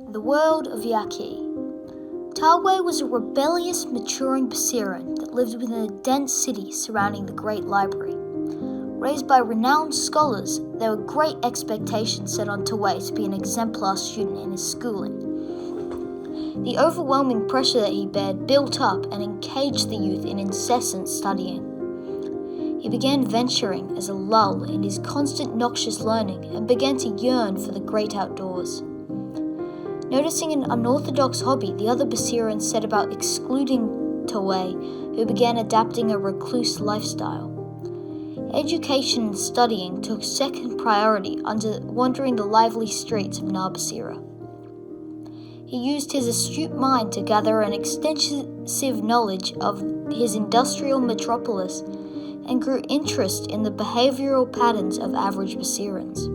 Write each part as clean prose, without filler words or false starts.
The world of Yakí. Taway was a rebellious, maturing Basiran that lived within a dense city surrounding the great library. Raised by renowned scholars, there were great expectations set on Taway to be an exemplar student in his schooling. The overwhelming pressure that he bared built up and engaged the youth in incessant studying. He began venturing as a lull in his constant noxious learning and began to yearn for the great outdoors. Noticing an unorthodox hobby, the other Basirans set about excluding Taway, who began adapting a recluse lifestyle. Education and studying took second priority under wandering the lively streets of Basira. He used his astute mind to gather an extensive knowledge of his industrial metropolis and grew interest in the behavioral patterns of average Basirans.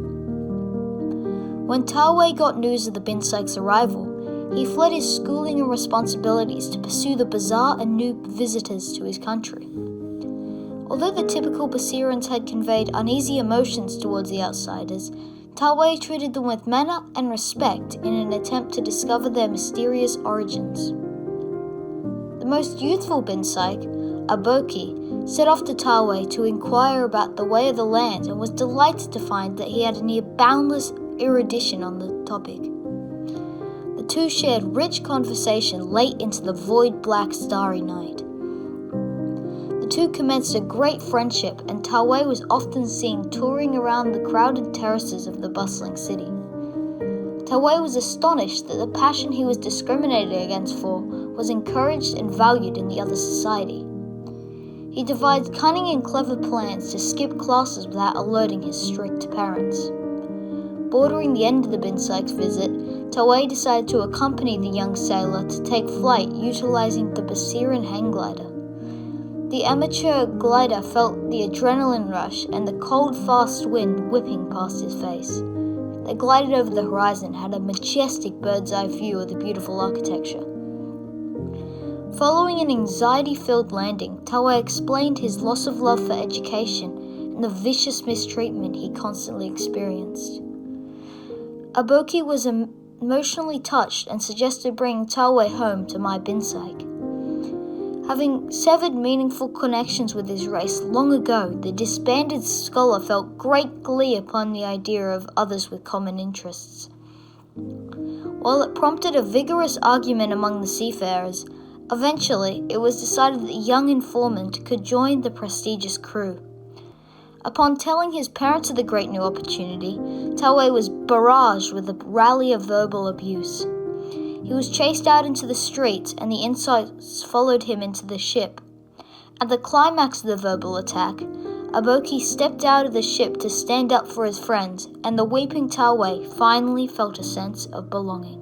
When Taway got news of the bin Sykes' arrival, he fled his schooling and responsibilities to pursue the bizarre and new visitors to his country. Although the typical Basirans had conveyed uneasy emotions towards the outsiders, Taway treated them with manner and respect in an attempt to discover their mysterious origins. The most youthful bin Syke, Uppbeat, set off to Taway to inquire about the way of the land and was delighted to find that he had a near boundless erudition on the topic. The two shared rich conversation late into the void-black starry night. The two commenced a great friendship, and Taway was often seen touring around the crowded terraces of the bustling city. Taway was astonished that the passion he was discriminated against for was encouraged and valued in the other society. He devised cunning and clever plans to skip classes without alerting his strict parents. Bordering the end of the bin Sykes' visit, Taway decided to accompany the young sailor to take flight utilizing the Basiran hang glider. The amateur glider felt the adrenaline rush and the cold, fast wind whipping past his face. They glided over the horizon, had a majestic bird's-eye view of the beautiful architecture. Following an anxiety-filled landing, Taway explained his loss of love for education and the vicious mistreatment he constantly experienced. Uppbeat was emotionally touched and suggested bringing Taway home to my bin Syke. Having severed meaningful connections with his race long ago, the disbanded scholar felt great glee upon the idea of others with common interests. While it prompted a vigorous argument among the seafarers, eventually it was decided that the young informant could join the prestigious crew. Upon telling his parents of the great new opportunity, Taway was barraged with a rally of verbal abuse. He was chased out into the streets, and the insults followed him into the ship. At the climax of the verbal attack, Uppbeat stepped out of the ship to stand up for his friends, and the weeping Taway finally felt a sense of belonging.